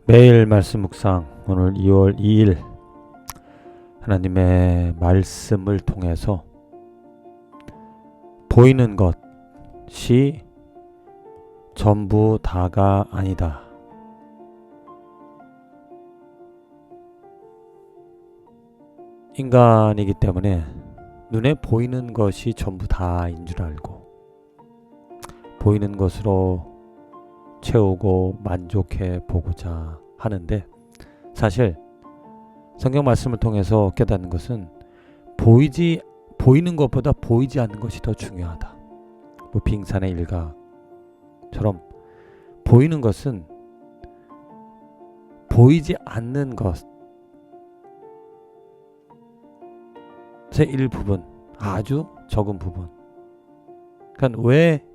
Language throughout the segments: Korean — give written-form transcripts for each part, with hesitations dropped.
매일 말씀 묵상, 오늘 2월 2일 하나님의 말씀을 통해서 보이는 것이 전부 다가 아니다. 인간이기 때문에 눈에 보이는 것이 전부 다인 줄 알고 보이는 것으로 채우고 만족해 보고자 하는데, 사실 성경 말씀을 통해서 깨닫는 것은 보이는 것보다 보이지 않는 것이 더 중요하다. 빙산의 일각처럼 보이는 것은 보이지 않는 것의 일부분, 아주 적은 부분. 그러니까 왜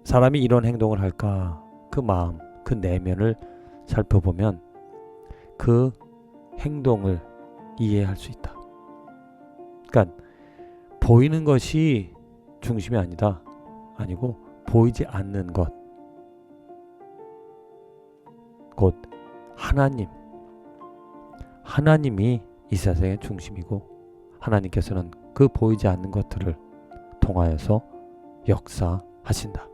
사람이 이런 행동을 할까? 그 마음, 그 내면을 살펴보면 그 행동을 이해할 수 있다. 그러니까 보이는 것이 중심이 아니고 보이지 않는 것, 곧 하나님이 이 세상의 중심이고, 하나님께서는 그 보이지 않는 것들을 통하여서 역사하신다.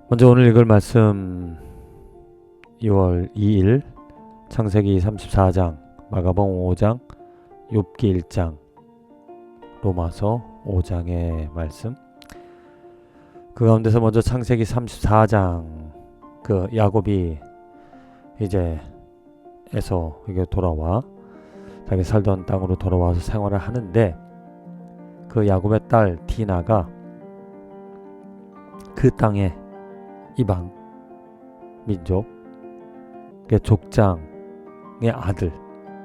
먼저 오늘 읽을 말씀 2월 2일 창세기 34장, 마가복음 5장, 욥기 1장, 로마서 5장의 말씀. 그 가운데서 먼저 창세기 34장, 그 야곱이 이제 에서 돌아와 자기 살던 땅으로 돌아와서 생활을 하는데, 그 야곱의 딸 디나가 그 땅에 이방 민족 족장의 아들에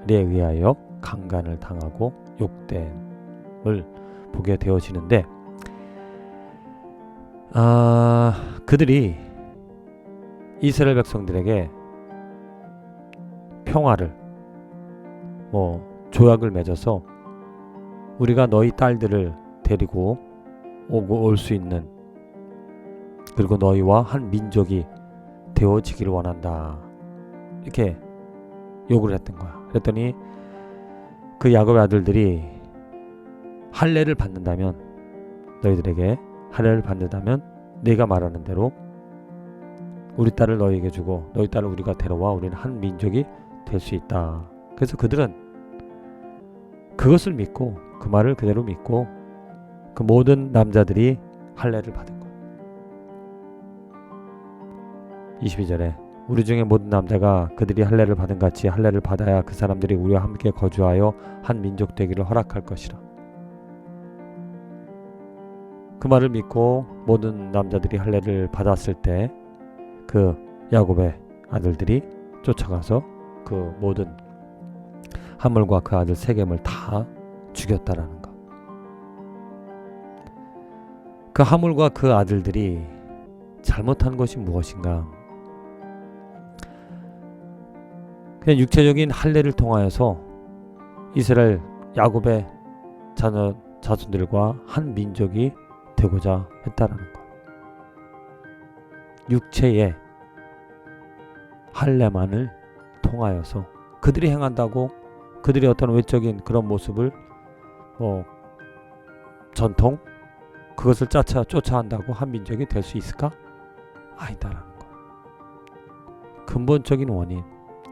의하여 강간을 당하고 욕됨을 보게 되어지는데, 그들이 이스라엘 백성들에게 평화를 조약을 맺어서 우리가 너희 딸들을 데리고 올 수 있는, 그리고 너희와 한 민족이 되어지기를 원한다, 이렇게 요구를 했던 거야. 그랬더니 그 야곱의 아들들이 할례를 받는다면, 너희들에게 할례를 받는다면 네가 말하는 대로 우리 딸을 너희에게 주고 너희 딸을 우리가 데려와 우리는 한 민족이 될 수 있다. 그래서 그들은 그것을 믿고, 그 말을 그대로 믿고 그 모든 남자들이 할례를 받은 거야. 22절에 우리 중에 모든 남자가 그들이 할례를 받은 같이 할례를 받아야 그 사람들이 우리와 함께 거주하여 한 민족 되기를 허락할 것이라. 그 말을 믿고 모든 남자들이 할례를 받았을 때 그 야곱의 아들들이 쫓아가서 그 모든 하물과 그 아들 세겜을 다 죽였다라는 것. 그 하물과 그 아들들이 잘못한 것이 무엇인가? 그냥 육체적인 할례를 통하여서 이스라엘 야곱의 자손들과 한 민족이 되고자 했다라는 것. 육체의 할례만을 통하여서 그들이 행한다고 그들의 어떤 외적인 그런 모습을 전통 그것을 쫓아한다고 한 민족이 될 수 있을까? 아니다라는 것. 근본적인 원인,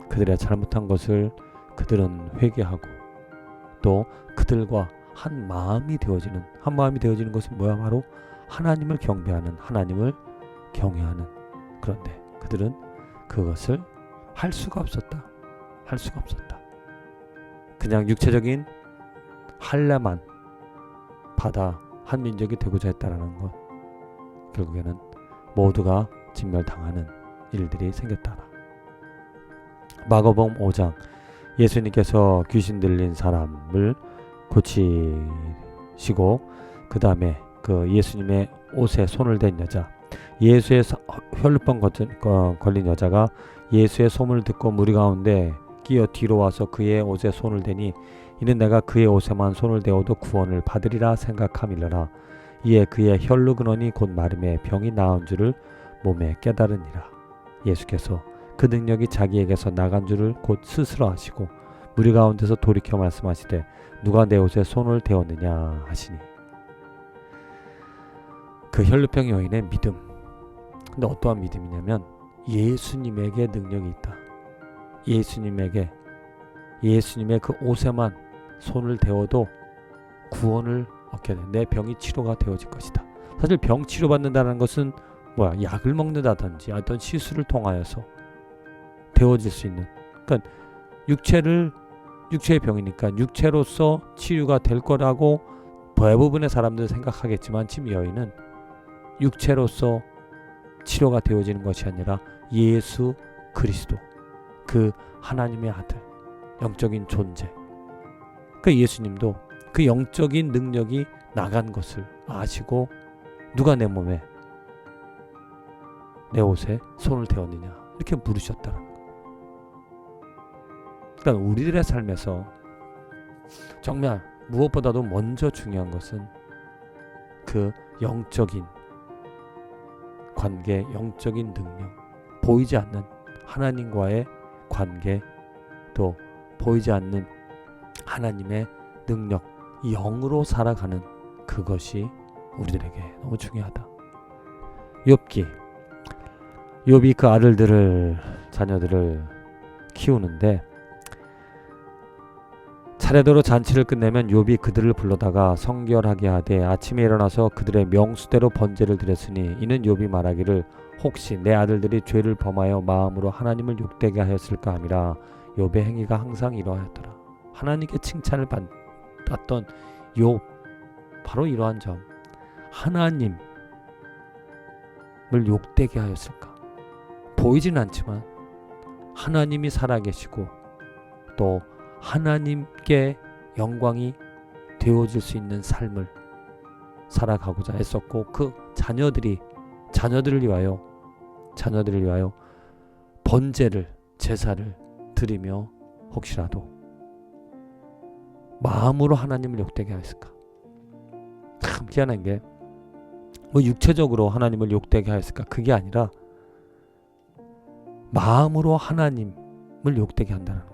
그들의 잘못한 것을 그들은 회개하고 또 그들과 한 마음이 되어지는 것은 뭐야? 바로 하나님을 경배하는, 하나님을 경외하는. 그런데 그들은 그것을 할 수가 없었다. 그냥 육체적인 할례만 받아 한 민족이 되고자 했다라는 것. 결국에는 모두가 진멸당하는 일들이 생겼다. 마가복음 5장, 예수님께서 귀신 들린 사람을 고치시고 그 다음에 그 예수님의 옷에 손을 댄 여자, 예수의 혈루병 걸린 여자가 예수의 소문을 듣고 무리 가운데 끼어 뒤로 와서 그의 옷에 손을 대니 이는 내가 그의 옷에만 손을 대어도 구원을 받으리라 생각함이러라. 이에 그의 혈루 근원이 곧 마름에 병이 나은 줄을 몸에 깨달으니라. 예수께서 그 능력이 자기에게서 나간 줄을 곧 스스로 아시고 무리 가운데서 돌이켜 말씀하시되 누가 내 옷에 손을 대었느냐 하시니. 그 혈루병 여인의 믿음. 근데 어떠한 믿음이냐면 예수님에게 능력이 있다. 예수님의 그 옷에만 손을 대어도 구원을 얻게 돼. 내 병이 치료가 되어질 것이다. 사실 병 치료받는다는 것은 약을 먹는다든지 어떤 시술을 통하여서 되어질 수 있는, 그러니까 육체의 병이니까 육체로서 치유가 될 거라고 대부분의 사람들은 생각하겠지만 지금 여인은 육체로서 치료가 되어지는 것이 아니라 예수 그리스도, 그 하나님의 아들, 영적인 존재, 그 예수님도 그 영적인 능력이 나간 것을 아시고 누가 내 몸에 내 옷에 손을 대었느냐 이렇게 물으셨다는 거. 그러니까 우리들의 삶에서 정말 무엇보다도 먼저 중요한 것은 그 영적인 관계, 영적인 능력, 보이지 않는 하나님과의 관계, 또 보이지 않는 하나님의 능력, 영으로 살아가는 그것이 우리들에게 너무 중요하다. 욥이 그 자녀들을 키우는데 차례대로 잔치를 끝내면 욥이 그들을 불러다가 성결하게 하되 아침에 일어나서 그들의 명수대로 번제를 드렸으니 이는 욥이 말하기를 혹시 내 아들들이 죄를 범하여 마음으로 하나님을 욕되게 하였을까 함이라. 욥의 행위가 항상 이러하였더라. 하나님께 칭찬을 받았던 욥, 바로 이러한 점, 하나님을 욕되게 하였을까? 보이진 않지만 하나님이 살아계시고 또 하나님께 영광이 되어질 수 있는 삶을 살아가고자 했었고, 그 자녀들을 위하여 번제를, 제사를 드리며 혹시라도 마음으로 하나님을 욕되게 하였을까? 참 희한한 게 육체적으로 하나님을 욕되게 하였을까? 그게 아니라 마음으로 하나님을 욕되게 한다는 것.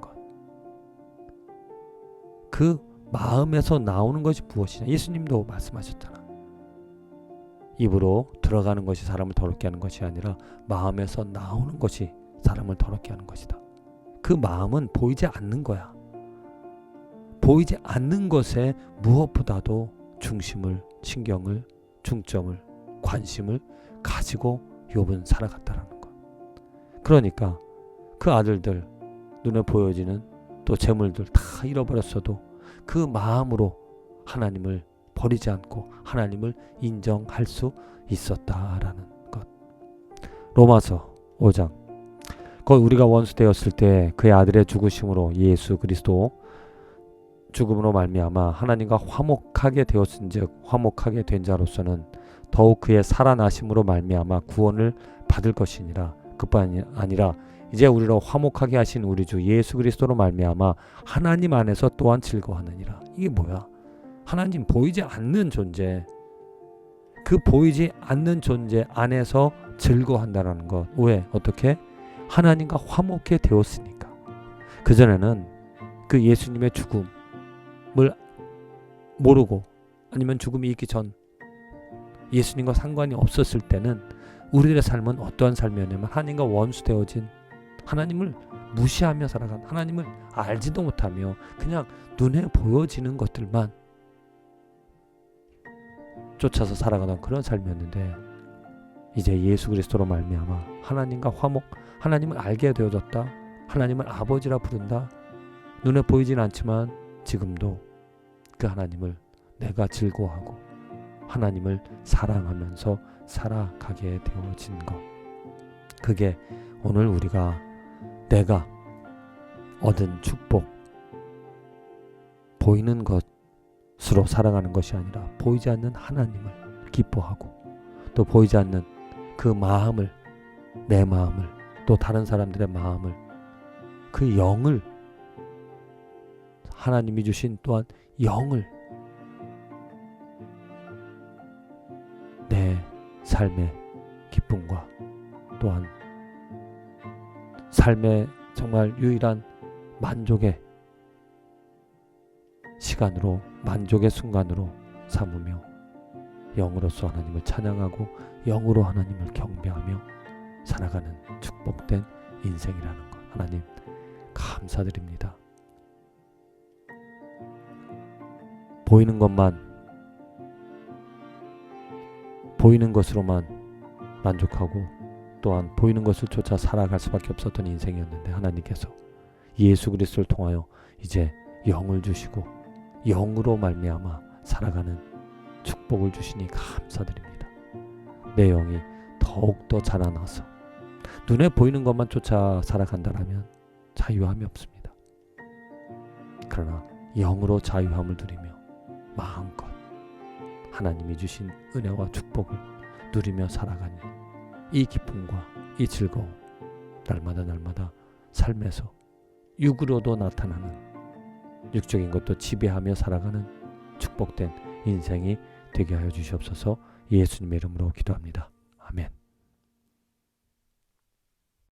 그 마음에서 나오는 것이 무엇이냐? 예수님도 말씀하셨잖아. 입으로 들어가는 것이 사람을 더럽게 하는 것이 아니라 마음에서 나오는 것이 사람을 더럽게 하는 것이다. 그 마음은 보이지 않는 거야. 보이지 않는 것에 무엇보다도 중심을, 신경을, 중점을, 관심을 가지고 욥은 살아갔다라는 것. 그러니까 그 아들들, 눈에 보여지는 또 재물들 다 잃어버렸어도 그 마음으로 하나님을 버리지 않고 하나님을 인정할 수 있었다라는 것. 로마서 5장. 거기 우리가 원수 되었을 때 그의 아들의 죽으심으로 예수 그리스도 죽음으로 말미암아 하나님과 화목하게 되었은즉 화목하게 된 자로서는 더욱 그의 살아나심으로 말미암아 구원을 받을 것이니라. 그뿐 아니라 이제 우리로 화목하게 하신 우리 주 예수 그리스도로 말미암아 하나님 안에서 또한 즐거워하느니라. 이게 뭐야? 하나님 보이지 않는 존재, 그 보이지 않는 존재 안에서 즐거워한다는 것. 왜? 어떻게? 하나님과 화목해 되었으니까. 그전에는 그 예수님의 죽음을 모르고 아니면 죽음이 있기 전 예수님과 상관이 없었을 때는 우리들의 삶은 어떠한 삶이었냐면 하나님과 원수되어진, 하나님을 무시하며 살아간, 하나님을 알지도 못하며 그냥 눈에 보여지는 것들만 쫓아서 살아가던 그런 삶이었는데 이제 예수 그리스도로 말미암아 하나님과 화목, 하나님을 알게 되어졌다. 하나님을 아버지라 부른다. 눈에 보이진 않지만 지금도 그 하나님을 내가 즐거워하고 하나님을 사랑하면서 살아가게 되어진 것. 그게 오늘 내가 얻은 축복, 보이는 것으로 살아가는 것이 아니라 보이지 않는 하나님을 기뻐하고 또 보이지 않는 그 마음을, 내 마음을, 또 다른 사람들의 마음을, 그 영을, 하나님이 주신 또한 영을 내 삶의 기쁨과 또한 삶의 정말 유일한 만족의 시간으로, 만족의 순간으로 삼으며 영으로서 하나님을 찬양하고 영으로 하나님을 경배하며 살아가는 축복된 인생이라는 것, 하나님 감사드립니다. 보이는 것으로만 만족하고 또한 보이는 것을 쫓아 살아갈 수밖에 없었던 인생이었는데, 하나님께서 예수 그리스도를 통하여 이제 영을 주시고 영으로 말미암아 살아가는 축복을 주시니 감사드립니다. 내 영이 더욱더 자라나서 눈에 보이는 것만 쫓아 살아간다라면 자유함이 없습니다. 그러나 영으로 자유함을 누리며 마음껏 하나님이 주신 은혜와 축복을 누리며 살아가니 이 기쁨과 이 즐거움, 날마다 삶에서 육으로도 나타나는, 육적인 것도 지배하며 살아가는 축복된 인생이 되게 하여 주시옵소서. 예수님의 이름으로 기도합니다. 아멘.